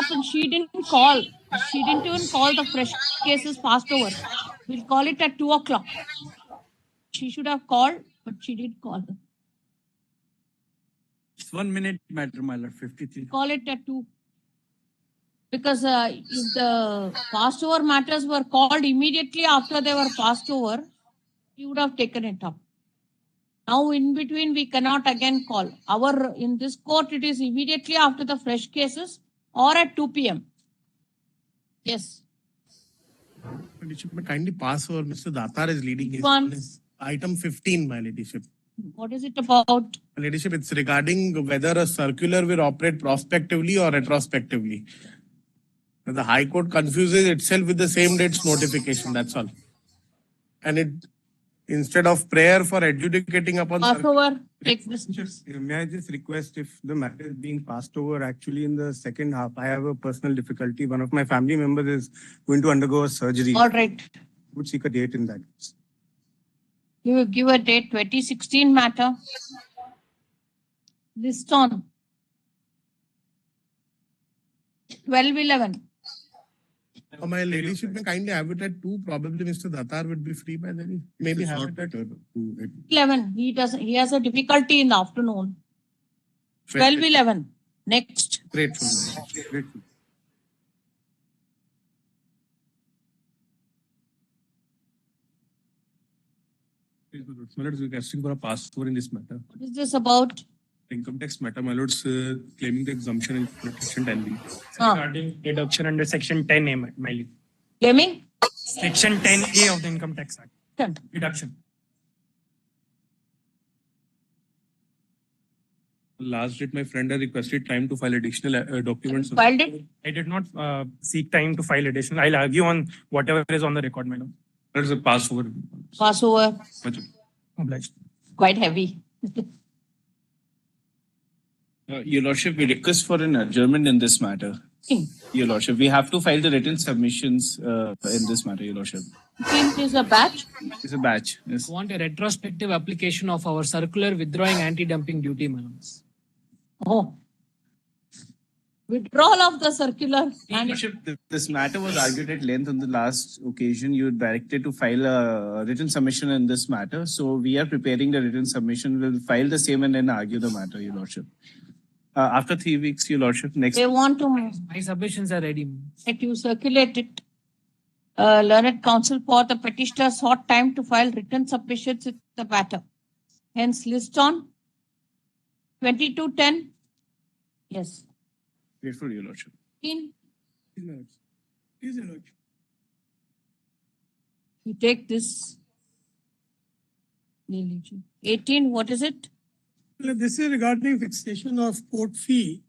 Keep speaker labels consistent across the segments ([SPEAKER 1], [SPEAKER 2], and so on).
[SPEAKER 1] happened? She didn't call. She didn't even call the fresh cases passed over. We'll call it at 2 o'clock. She should have called, but she didn't call.
[SPEAKER 2] It's 1 minute matter, my lord. 53.
[SPEAKER 1] Call it at 2. Because if the passed over matters were called immediately after they were passed over, you would have taken it up. Now in between we cannot again call. In this court it is immediately after the fresh cases or at 2 p.m. Yes.
[SPEAKER 3] Kindly pass over. Mr. Datar is leading his item 15, my ladyship.
[SPEAKER 1] What is it about?
[SPEAKER 3] My ladyship, it's regarding whether a circular will operate prospectively or retrospectively. The High Court confuses itself with the same date's notification, that's all. And it, instead of prayer for adjudicating upon...
[SPEAKER 1] Pass over, take this.
[SPEAKER 4] May I just request, if the matter is being passed over actually in the second half, I have a personal difficulty. One of my family members is going to undergo a surgery.
[SPEAKER 1] All right.
[SPEAKER 4] Would seek a date in that.
[SPEAKER 1] You will give a date, 2016 matter. List on 12/11.
[SPEAKER 3] My ladyship may kindly have it at 2. Probably Mr. Datar would be free by then. Maybe have it at
[SPEAKER 1] 11. He has a difficulty in the afternoon. 12/11. Next.
[SPEAKER 3] Grateful.
[SPEAKER 4] Grateful.
[SPEAKER 5] My lords, requesting for a pass over in this matter.
[SPEAKER 1] What is this about?
[SPEAKER 5] Income tax matter, my lords, claiming the exemption in section 10B.
[SPEAKER 6] Regarding deduction under section 10A, my lord.
[SPEAKER 1] Claiming?
[SPEAKER 6] Section 10A of the Income Tax Act.
[SPEAKER 1] Done.
[SPEAKER 6] Deduction.
[SPEAKER 5] Last date, my friend had requested time to file additional documents.
[SPEAKER 1] Filed it?
[SPEAKER 6] I did not seek time to file additional. I'll argue on whatever is on the record, my lord.
[SPEAKER 5] That is a pass over.
[SPEAKER 1] Pass over.
[SPEAKER 6] Obliged.
[SPEAKER 1] Quite heavy.
[SPEAKER 2] Your Lordship, we request for an adjournment in this matter. Your Lordship, we have to file the written submissions in this matter, Your Lordship.
[SPEAKER 1] It is a batch?
[SPEAKER 2] It's a batch. Yes.
[SPEAKER 7] We want a retrospective application of our circular withdrawing anti-dumping duty, madams.
[SPEAKER 1] Oh. Withdrawal of the circular.
[SPEAKER 2] Your Lordship, this matter was argued at length on the last occasion. You directed to file a written submission in this matter. So we are preparing the written submission. We'll file the same and then argue the matter, Your Lordship. After 3 weeks, Your Lordship, next...
[SPEAKER 1] They want to...
[SPEAKER 7] My submissions are ready.
[SPEAKER 1] Let you circulate it. Learned counsel for the petitioner sought time to file written submissions with the matter. Hence, list on 2210. Yes.
[SPEAKER 2] Grateful, Your Lordship.
[SPEAKER 1] In.
[SPEAKER 3] Please, Your Lordship.
[SPEAKER 1] You take this. 18, what is it?
[SPEAKER 8] This is regarding fixation of court fee.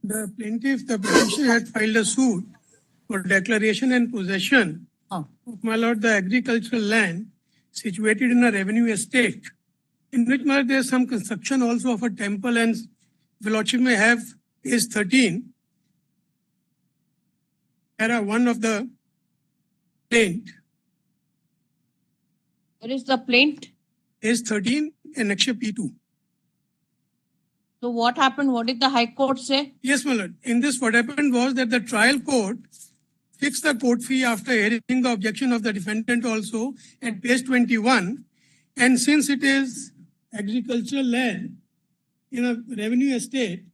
[SPEAKER 8] The plaintiff, the petitioner had filed a suit for declaration and possession of, my lord, the agricultural land situated in a revenue estate, in which, my lord, there is some construction also of a temple, and the lordship may have page 13. Para 1 of the plaint.
[SPEAKER 1] Where is the plaint?
[SPEAKER 8] Page 13, annexure P2.
[SPEAKER 1] So what happened? What did the High Court say?
[SPEAKER 8] Yes, my lord. In this, what happened was that the trial court fixed the court fee after hearing the objection of the defendant also at page 21. And since it is agricultural land in a revenue estate,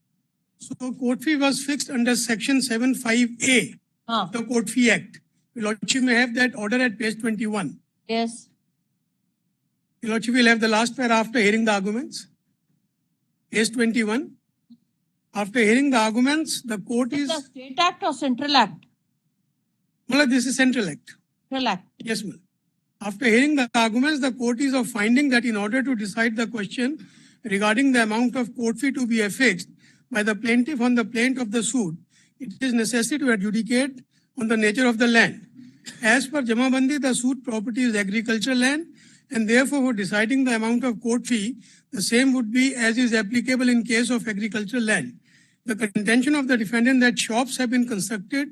[SPEAKER 8] so court fee was fixed under section 75A of the Court Fee Act. The Lordship may have that order at page 21.
[SPEAKER 1] Yes.
[SPEAKER 8] The Lordship will have the last pair after hearing the arguments. Page 21. After hearing the arguments, the court is...
[SPEAKER 1] the State Act or Central Act?
[SPEAKER 8] Well, this is Central Act.
[SPEAKER 1] Central Act.
[SPEAKER 8] Yes, ma'am. After hearing the arguments, the court is of finding that in order to decide the question regarding the amount of court fee to be affixed by the plaintiff on the plaint of the suit, it is necessary to adjudicate on the nature of the land. As per Jamabandi, the suit property is agricultural land, and therefore for deciding the amount of court fee, the same would be as is applicable in case of agricultural land. The contention of the defendant that shops have been constructed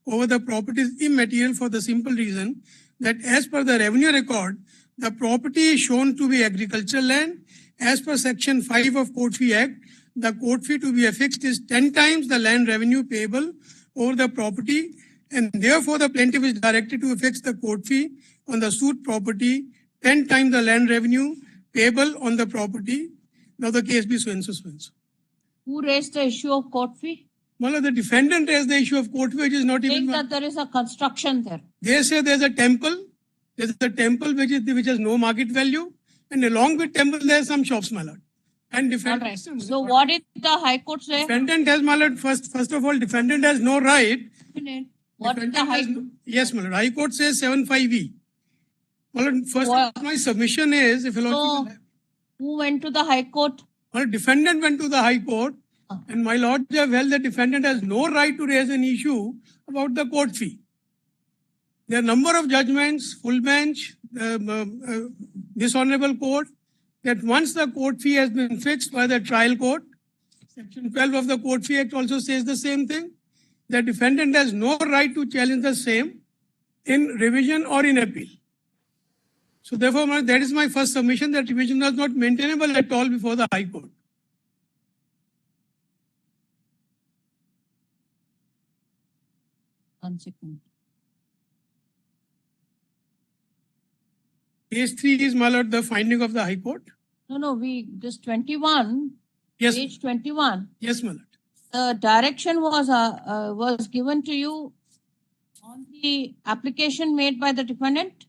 [SPEAKER 8] over the property is immaterial for the simple reason that as per the revenue record, the property is shown to be agricultural land. As per section 5 of Court Fee Act, the court fee to be affixed is 10 times the land revenue payable over the property, and therefore the plaintiff is directed to affix the court fee on the suit property 10 times the land revenue payable on the property. Now the case be so and so, so and so.
[SPEAKER 1] Who raised the issue of court fee?
[SPEAKER 8] Well, the defendant raised the issue of court fee, which is not
[SPEAKER 1] Saying
[SPEAKER 8] even.
[SPEAKER 1] that there is a construction there.
[SPEAKER 8] They say there's a temple. There's a temple which has no market value, and along with temple there are some shops, my lord. And
[SPEAKER 1] All
[SPEAKER 8] defendant.
[SPEAKER 1] right. So what did the High Court say?
[SPEAKER 8] Defendant has, my lord, first of all, defendant has no right.
[SPEAKER 1] What did the
[SPEAKER 8] Defendant
[SPEAKER 1] High
[SPEAKER 8] has no- Yes, my lord. High Court says 7(5)(e). My lord, first
[SPEAKER 1] What-
[SPEAKER 8] my submission is, if you
[SPEAKER 1] So who went to the High Court?
[SPEAKER 8] well, defendant went to the High Court, and my lord have held the defendant has no right to raise an issue about the court fee. There are number of judgments, full bench, this honorable court, that once the court fee has been fixed by the trial court, Section 12 of the Court Fee Act also says the same thing. The defendant has no right to challenge the same in revision or in appeal. So therefore, that is my first submission, that revision was not maintainable at all before the High Court.
[SPEAKER 1] One second.
[SPEAKER 8] Case 3 is, my lord, the finding of the High Court.
[SPEAKER 1] No, this 21,
[SPEAKER 8] Yes,
[SPEAKER 1] page 21,
[SPEAKER 8] yes, my lord.
[SPEAKER 1] the direction was given to you on the application made by the defendant?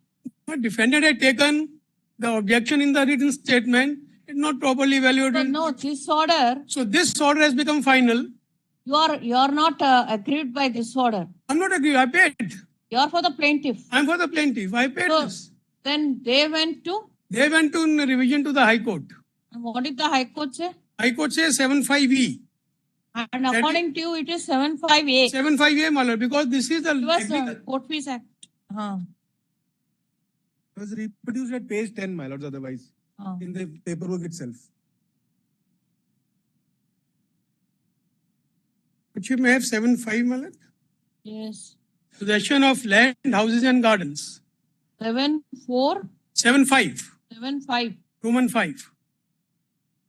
[SPEAKER 8] The defendant had taken the objection in the written statement, it not properly
[SPEAKER 1] So
[SPEAKER 8] evaluated.
[SPEAKER 1] no, this order,
[SPEAKER 8] So this order has become final.
[SPEAKER 1] you are not aggrieved by this order.
[SPEAKER 8] I'm not agree. I paid.
[SPEAKER 1] You are for the plaintiff.
[SPEAKER 8] I'm for the plaintiff. I paid
[SPEAKER 1] So
[SPEAKER 8] this.
[SPEAKER 1] then they went to,
[SPEAKER 8] They went to revision to the High Court.
[SPEAKER 1] and what did the High Court say?
[SPEAKER 8] High Court says 7(5)(e).
[SPEAKER 1] And according to you, it is 7(5)(a).
[SPEAKER 8] 7(5)(a), my lord, because this is the
[SPEAKER 1] It was Court Fees Act.
[SPEAKER 4] It was reproduced at page 10, my lords, otherwise, in the paperwork itself.
[SPEAKER 8] But you may have 7(5), my lord.
[SPEAKER 1] Yes.
[SPEAKER 8] Possession of land, houses and gardens.
[SPEAKER 1] 7(4),
[SPEAKER 8] 7(5),
[SPEAKER 1] 7(5).
[SPEAKER 8] Roman 5.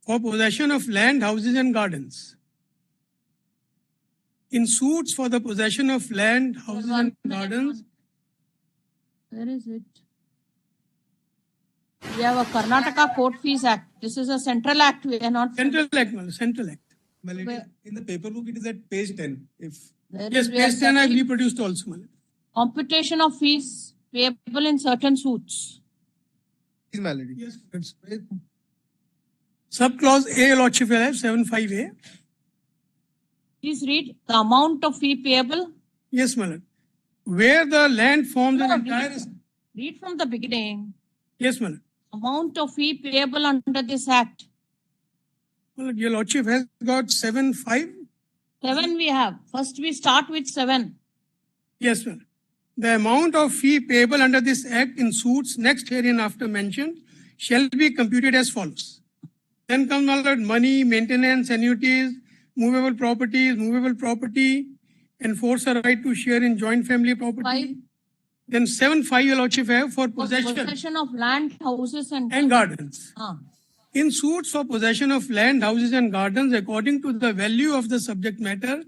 [SPEAKER 8] For possession of land, houses and gardens. In suits for the possession of land, houses and gardens.
[SPEAKER 1] Where is it? We have a Karnataka Court Fees Act. This is a central act. We are not.
[SPEAKER 8] Central Act, my lord, Central Act.
[SPEAKER 4] Well, in the paperwork, it is at page 10. If
[SPEAKER 8] Yes, page 10 I have reproduced also, my lord.
[SPEAKER 1] Computation of fees payable in certain suits.
[SPEAKER 4] is malady.
[SPEAKER 8] Yes, it's subclause A, lordship will have 7(5)(a).
[SPEAKER 1] Please read the amount of fee payable.
[SPEAKER 8] Yes, my lord. Where the land forms an
[SPEAKER 1] No,
[SPEAKER 8] entire.
[SPEAKER 1] Read from the beginning.
[SPEAKER 8] Yes, my lord.
[SPEAKER 1] Amount of fee payable under this act.
[SPEAKER 8] My lord, your lordship has got 7(5).
[SPEAKER 1] 7 we have. First we start with 7.
[SPEAKER 8] Yes, sir. The amount of fee payable under this act in suits next hereinafter mentioned shall be computed as follows. Then comes, my lord, money, maintenance, annuities, movable property, enforce a right to share in joint family property.
[SPEAKER 1] 5.
[SPEAKER 8] Then 7(5) your lordship have for
[SPEAKER 1] For
[SPEAKER 8] possession
[SPEAKER 1] possession of land, houses and
[SPEAKER 8] gardens.
[SPEAKER 1] Ah.
[SPEAKER 8] In suits for possession of land, houses and gardens according to the value of the subject matter,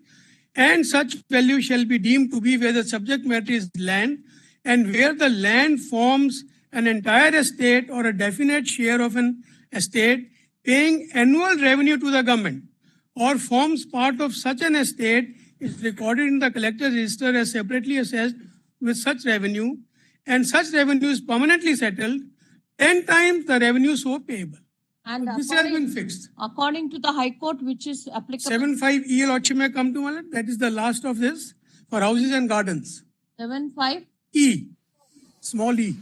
[SPEAKER 8] and such value shall be deemed to be where the subject matter is land and where the land forms an entire estate or a definite share of an estate paying annual revenue to the government or forms part of such an estate is recorded in the collector's register as separately assessed with such revenue, and such revenue is permanently settled 10 times the revenue so payable.
[SPEAKER 1] And
[SPEAKER 8] This has been fixed.
[SPEAKER 1] according to the High Court, which is applicable.
[SPEAKER 8] 7(5)(e) lordship may come to my lord. That is the last of this for houses and gardens.
[SPEAKER 1] 7(5).
[SPEAKER 8] E, small e,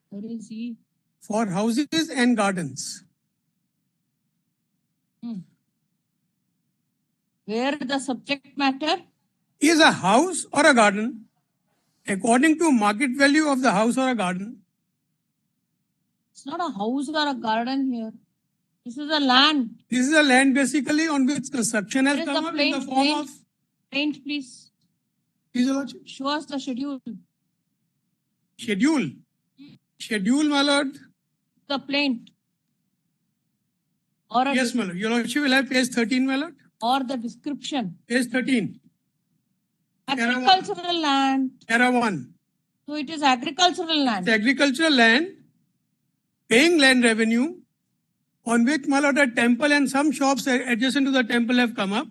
[SPEAKER 1] Where is E?
[SPEAKER 8] for houses and gardens.
[SPEAKER 1] Where the subject matter
[SPEAKER 8] Is a house or a garden according to market value of the house or a garden.
[SPEAKER 1] it's not a house or a garden here. This is a land.
[SPEAKER 8] This is a land basically on which construction has
[SPEAKER 1] Where is
[SPEAKER 8] come
[SPEAKER 1] the
[SPEAKER 8] up in the
[SPEAKER 1] plain-
[SPEAKER 8] form
[SPEAKER 1] plain-
[SPEAKER 8] of.
[SPEAKER 1] Paint, please.
[SPEAKER 8] Is a lordship.
[SPEAKER 1] Show us the schedule.
[SPEAKER 8] Schedule. Schedule, my lord.
[SPEAKER 1] The plaint. Or a
[SPEAKER 8] Yes, my lord. Your lordship will have page 13, my lord.
[SPEAKER 1] or the description.
[SPEAKER 8] Page 13,
[SPEAKER 1] Agricultural land.
[SPEAKER 8] para 1.
[SPEAKER 1] So it is agricultural land.
[SPEAKER 8] The agricultural land, paying land revenue, on which, my lord, a temple and some shops adjacent to the temple have come up.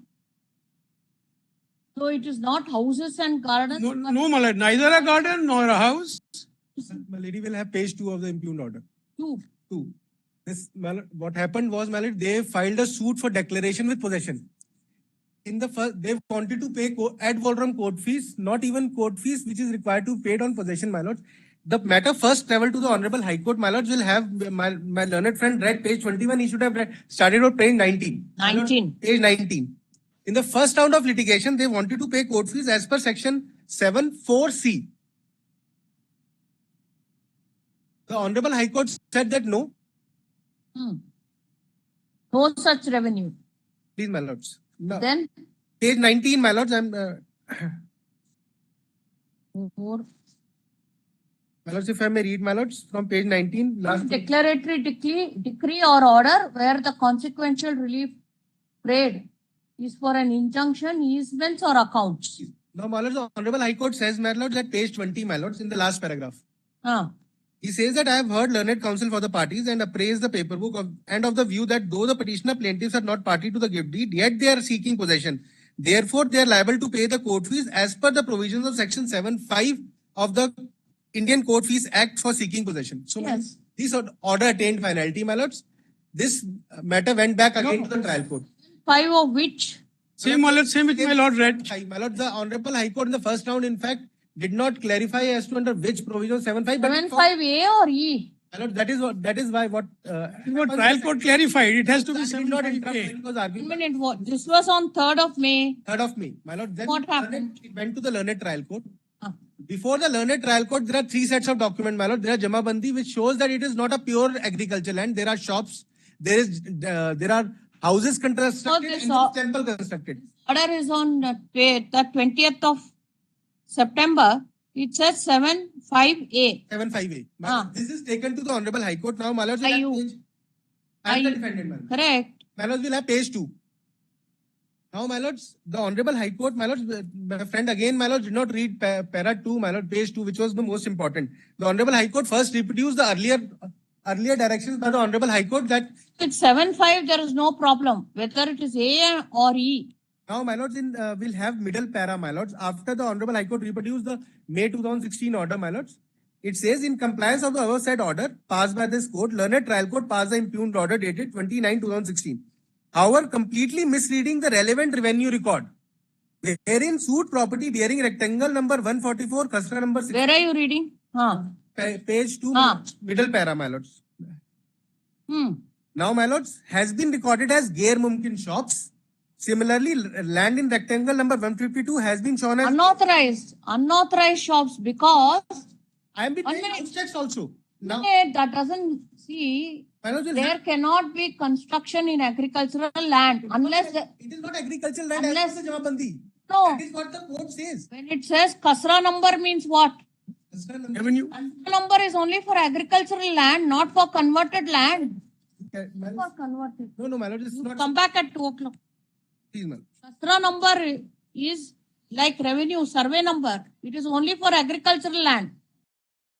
[SPEAKER 1] So it is not houses and gardens.
[SPEAKER 8] No,
[SPEAKER 1] but
[SPEAKER 8] no, my lord, neither a garden nor a house.
[SPEAKER 4] My lady will have page 2 of the impugned order.
[SPEAKER 1] two.
[SPEAKER 4] 2. This, my lord, what happened was, my lord, they filed a suit for declaration with possession. In the first, they wanted to pay ad valorem court fees, not even court fees, which is required to be paid on possession, my lord. The matter first traveled to the Honorable High Court. My lords will have my learned friend read page 21. He should have started on page 19.
[SPEAKER 1] 19.
[SPEAKER 4] Page 19. In the first round of litigation, they wanted to pay court fees as per section 7(4)(c). The Honorable High Court said that no.
[SPEAKER 1] No such revenue.
[SPEAKER 4] Please, my lords. No.
[SPEAKER 1] Then
[SPEAKER 4] Page 19, my lords.
[SPEAKER 1] more
[SPEAKER 4] My lords, if I may read, my lords, from page 19. Last
[SPEAKER 1] declaratory decree or order where the consequential relief paid is for an injunction, easements or accounts.
[SPEAKER 4] Now, my lords, the Honorable High Court says, my lords, at page 20, my lords, in the last paragraph. He says that I have heard learned counsel for the parties and appraised the paperwork of the view that though the petitioner plaintiffs are not party to the gift deed, yet they are seeking possession. Therefore, they are liable to pay the court fees as per the provisions of section 7(5) of the Indian Court Fees Act for seeking possession. So,
[SPEAKER 1] Yes.
[SPEAKER 4] this order attained finality, my lords. This matter went back again to the trial court.
[SPEAKER 1] 5 of which
[SPEAKER 8] Same, my lord, same which my lord read.
[SPEAKER 4] My lord, the Honorable High Court in the first round, in fact, did not clarify as to under which provision 7(5).
[SPEAKER 1] 7(5)(a) or E?
[SPEAKER 4] My lord, that is why what
[SPEAKER 8] Trial court clarified. It has to be
[SPEAKER 4] did not interrupt
[SPEAKER 8] 7(5)(a).
[SPEAKER 4] when it was
[SPEAKER 1] One
[SPEAKER 4] argued.
[SPEAKER 1] minute, what? This was on 3rd of May.
[SPEAKER 4] 3rd of May. My lord, then
[SPEAKER 1] What happened?
[SPEAKER 4] it went to the learned trial court.
[SPEAKER 1] Ah.
[SPEAKER 4] Before the learned trial court, there are 3 sets of documents, my lord. There are Jamabandi, which shows that it is not a pure agricultural land. There are shops. There are houses constructed
[SPEAKER 1] this
[SPEAKER 4] and
[SPEAKER 1] all-
[SPEAKER 4] temple constructed.
[SPEAKER 1] Order is on the 20th of September. It says 7(5)(a).
[SPEAKER 4] 7(5)(a). My
[SPEAKER 1] Ah.
[SPEAKER 4] lord, this is taken to the Honorable High Court. Now, my lord,
[SPEAKER 1] Are you-
[SPEAKER 4] I am
[SPEAKER 1] are
[SPEAKER 4] the
[SPEAKER 1] you-
[SPEAKER 4] defendant, my lord.
[SPEAKER 1] Correct.
[SPEAKER 4] My lords will have page 2. Now, my lords, the Honorable High Court, my lords, my friend again, my lords, did not read para 2, my lord, page 2, which was the most important. The Honorable High Court first reproduced the earlier directions by the Honorable High Court that
[SPEAKER 1] It's 7(5), there is no problem. Whether it is A or E.
[SPEAKER 4] now, my lords, will have middle para, my lords. After the Honorable High Court reproduced the May 2016 order, my lords, it says in compliance of the above said order passed by this court, learned trial court passed the impugned order dated 29/2016. However, completely misreading the relevant revenue record, wherein suit property bearing rectangle number 144, customer number 6,
[SPEAKER 1] Where are you reading?
[SPEAKER 4] page 2, middle para, my lords. Now, my lords, has been recorded as Gair Mumkin shops. Similarly, land in rectangle number 152 has been shown as
[SPEAKER 1] Unauthorized shops because
[SPEAKER 4] I am being
[SPEAKER 1] One
[SPEAKER 4] paying
[SPEAKER 1] minute.
[SPEAKER 4] house tax also. Now,
[SPEAKER 1] that doesn't see.
[SPEAKER 4] my lords will
[SPEAKER 1] There
[SPEAKER 4] have,
[SPEAKER 1] cannot be construction in agricultural land unless
[SPEAKER 4] it is not agricultural land
[SPEAKER 1] Unless-
[SPEAKER 4] as per the Jamabandi.
[SPEAKER 1] no.
[SPEAKER 4] That is what the court says.
[SPEAKER 1] When it says Kasra number means what?
[SPEAKER 8] Revenue.
[SPEAKER 1] Kasra number is only for agricultural land, not for converted land.
[SPEAKER 4] Okay, my
[SPEAKER 1] For
[SPEAKER 4] lords-
[SPEAKER 1] converted.
[SPEAKER 4] No, my lords, it's
[SPEAKER 1] You
[SPEAKER 4] not.
[SPEAKER 1] come back at 2 o'clock.
[SPEAKER 4] Please, my lords.
[SPEAKER 1] Kasra number is like revenue survey number. It is only for agricultural land.